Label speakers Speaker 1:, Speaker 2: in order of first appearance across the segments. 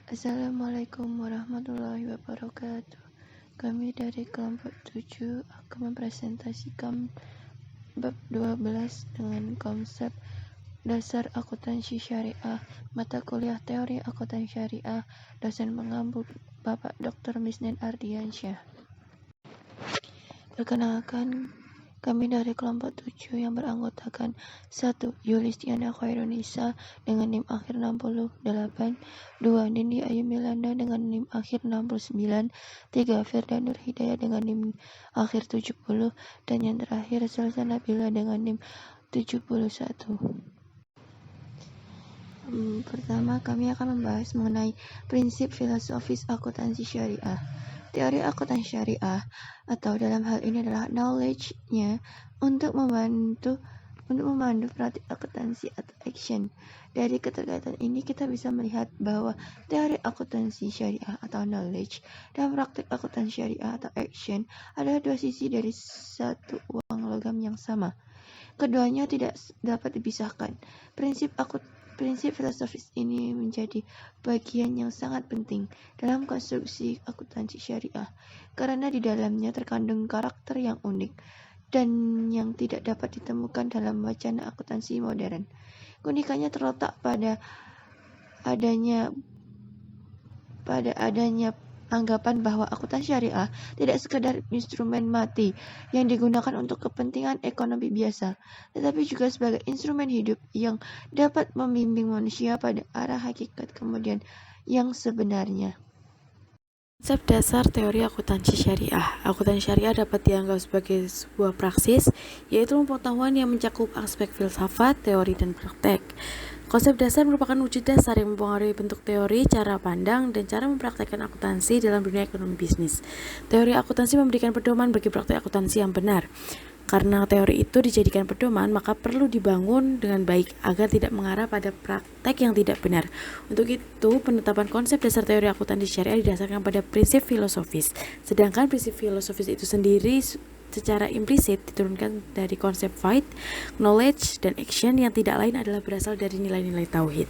Speaker 1: Assalamualaikum warahmatullahi wabarakatuh. Kami dari kelompok 7 akan mempresentasikan bab 12 dengan konsep dasar akuntansi syariah, mata kuliah teori akuntansi syariah, dosen pengampu Bapak Dr. Misnen Ardiansyah. Perkenalkan, kami dari kelompok 7 yang beranggotakan 1. Yulistiana Khairunisa dengan NIM akhir 68, 2. Nindi Ayu Milanda dengan NIM akhir 69, 3. Firda Nur Hidayah dengan NIM akhir 70, dan yang terakhir Salsa Nabila dengan NIM 71. Pertama, kami akan membahas mengenai prinsip filosofis akuntansi syariah. Teori akuntansi syariah, atau dalam hal ini adalah knowledge-nya untuk memandu praktik akuntansi atau action. Dari keterkaitan ini kita bisa melihat bahwa teori akuntansi syariah atau knowledge dan praktik akuntansi syariah atau action adalah dua sisi dari satu uang logam yang sama. Keduanya tidak dapat dipisahkan. Prinsip filosofis ini menjadi bagian yang sangat penting dalam konstruksi akuntansi syariah, karena di dalamnya terkandung karakter yang unik dan yang tidak dapat ditemukan dalam wacana akuntansi modern. Keunikannya terletak pada adanya anggapan bahwa akuntansi syariah tidak sekedar instrumen mati yang digunakan untuk kepentingan ekonomi biasa, tetapi juga sebagai instrumen hidup yang dapat membimbing manusia pada arah hakikat kemudian yang sebenarnya.
Speaker 2: Konsep dasar teori akuntansi syariah. Akuntansi syariah dapat dianggap sebagai sebuah praksis, yaitu pengetahuan yang mencakup aspek filsafat, teori, dan praktek. Konsep dasar merupakan wujud dasar yang mempengaruhi bentuk teori, cara pandang, dan cara mempraktekkan akuntansi dalam dunia ekonomi bisnis. Teori akuntansi memberikan pedoman bagi praktek akuntansi yang benar. Karena teori itu dijadikan pedoman, maka perlu dibangun dengan baik agar tidak mengarah pada praktek yang tidak benar. Untuk itu, penetapan konsep dasar teori akuntansi syariah didasarkan pada prinsip filosofis. Sedangkan prinsip filosofis itu sendiri secara implisit diturunkan dari konsep faith, knowledge, dan action yang tidak lain adalah berasal dari nilai-nilai tauhid.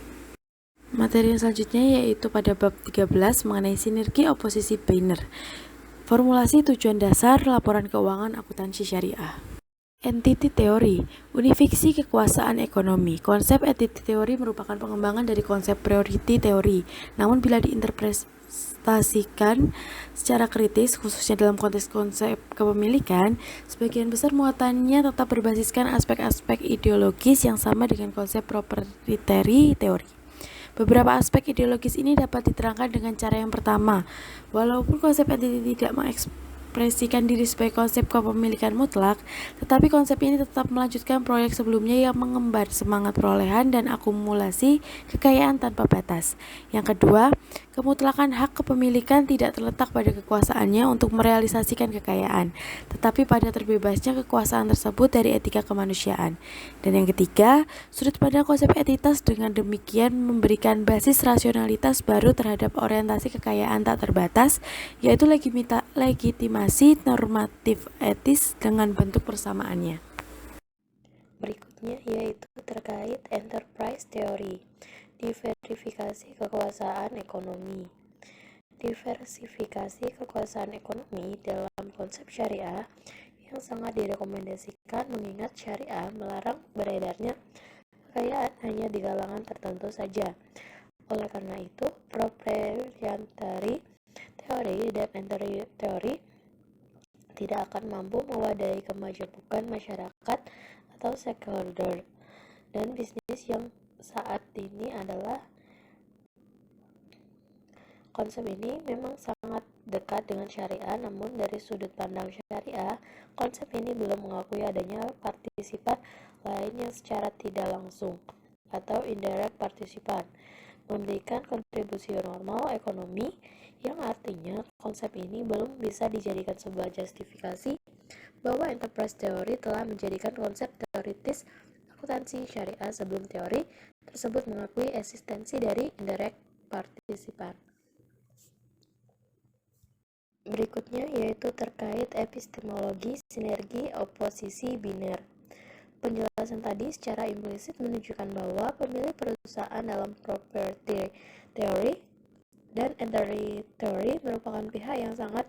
Speaker 2: Materi yang selanjutnya yaitu pada bab 13 mengenai sinergi oposisi Bainer. Formulasi tujuan dasar laporan keuangan akuntansi syariah. Entity Theory, unifiksi kekuasaan ekonomi. Konsep entity theory merupakan pengembangan dari konsep priority theory. Namun bila diinterpretasikan secara kritis, khususnya dalam konteks konsep kepemilikan, sebagian besar muatannya tetap berbasiskan aspek-aspek ideologis yang sama dengan konsep proprietary theory. Beberapa aspek ideologis ini dapat diterangkan dengan cara yang pertama. Walaupun konsep entity tidak mengekspresikan diri sebagai konsep kepemilikan mutlak, tetapi konsep ini tetap melanjutkan proyek sebelumnya yang mengemban semangat perolehan dan akumulasi kekayaan tanpa batas. Yang kedua, kemutlakan hak kepemilikan tidak terletak pada kekuasaannya untuk merealisasikan kekayaan, tetapi pada terbebasnya kekuasaan tersebut dari etika kemanusiaan. Dan yang ketiga, sudut pandang konsep entitas dengan demikian memberikan basis rasionalitas baru terhadap orientasi kekayaan tak terbatas, yaitu legitimasi normatif etis dengan bentuk persamaannya.
Speaker 3: Berikutnya yaitu terkait enterprise theory, diversifikasi kekuasaan ekonomi. Diversifikasi kekuasaan ekonomi dalam konsep syariah yang sangat direkomendasikan mengingat syariah melarang beredarnya kekayaan hanya di kalangan tertentu saja. Oleh karena itu, proprietary teori dan entity teori tidak akan mampu mewadahi kemajemukan masyarakat atau stakeholder dan bisnis yang saat ini adalah konsep ini memang sangat dekat dengan syariah, namun dari sudut pandang syariah, konsep ini belum mengakui adanya partisipan lain yang secara tidak langsung atau indirect partisipan memberikan kontribusi normal ekonomi, yang artinya konsep ini belum bisa dijadikan sebuah justifikasi bahwa enterprise theory telah menjadikan konsep teoritis akuntansi syariah sebelum teori tersebut mengakui eksistensi dari indirect partisipan. Berikutnya yaitu terkait epistemologi sinergi oposisi biner. Penjelasan tadi secara implisit menunjukkan bahwa pemilik perusahaan dalam property theory entity theory merupakan pihak yang sangat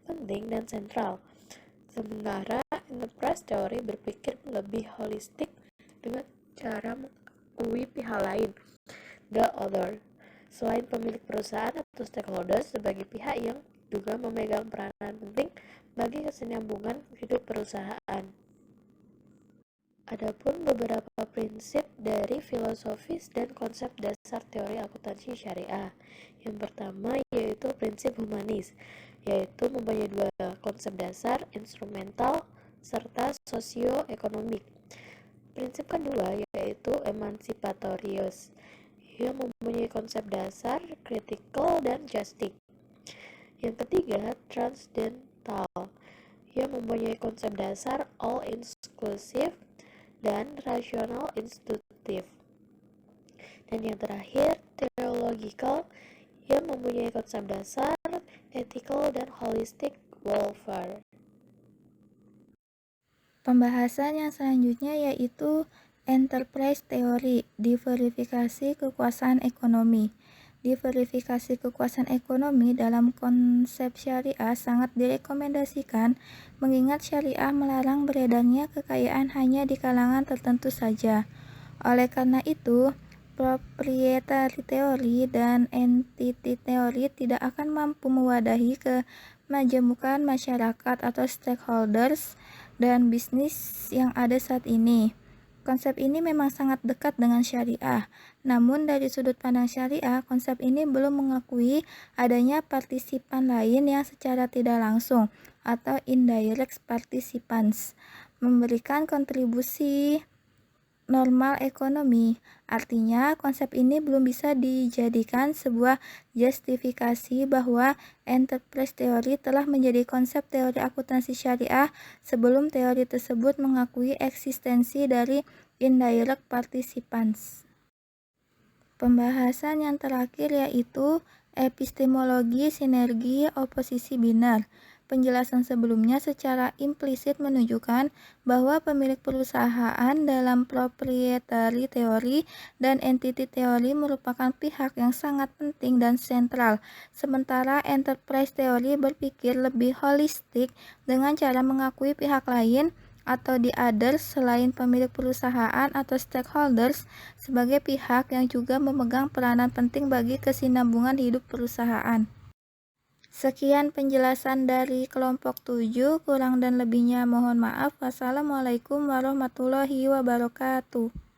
Speaker 3: penting dan sentral, sementara enterprise theory berpikir lebih holistik dengan cara mengakui pihak lain, the other, selain pemilik perusahaan atau stakeholders sebagai pihak yang juga memegang peranan penting bagi kesinambungan hidup perusahaan. Adapun beberapa prinsip dari filosofis dan konsep dasar teori akuntansi syariah. Yang pertama yaitu prinsip humanis, yaitu mempunyai dua konsep dasar, instrumental serta sosioekonomik. Prinsip kedua yaitu emancipatorius, yang mempunyai konsep dasar, critical dan justice. Yang ketiga, transcendental, yang mempunyai konsep dasar all inclusive dan rasional intuitif. Dan yang terakhir, theological, yang mempunyai konsep dasar ethical dan holistic welfare.
Speaker 4: Pembahasan yang selanjutnya yaitu enterprise theory, diverifikasi kekuasaan ekonomi. Diverifikasi kekuasaan ekonomi dalam konsep syariah sangat direkomendasikan mengingat syariah melarang beredarnya kekayaan hanya di kalangan tertentu saja. Oleh karena itu, proprietary theory dan entity theory tidak akan mampu mewadahi kemajemukan masyarakat atau stakeholders dan bisnis yang ada saat ini. Konsep ini memang sangat dekat dengan syariah, namun dari sudut pandang syariah, konsep ini belum mengakui adanya partisipan lain yang secara tidak langsung atau indirect participants memberikan kontribusi normal ekonomi. Artinya, konsep ini belum bisa dijadikan sebuah justifikasi bahwa enterprise theory telah menjadi konsep teori akuntansi syariah sebelum teori tersebut mengakui eksistensi dari indirect participants. Pembahasan yang terakhir yaitu epistemologi sinergi oposisi binar. Penjelasan sebelumnya secara implisit menunjukkan bahwa pemilik perusahaan dalam proprietary theory dan entity theory merupakan pihak yang sangat penting dan sentral, sementara enterprise theory berpikir lebih holistik dengan cara mengakui pihak lain atau the others selain pemilik perusahaan atau stakeholders sebagai pihak yang juga memegang peranan penting bagi kesinambungan hidup perusahaan. Sekian penjelasan dari kelompok 7, kurang dan lebihnya mohon maaf. Wassalamualaikum warahmatullahi wabarakatuh.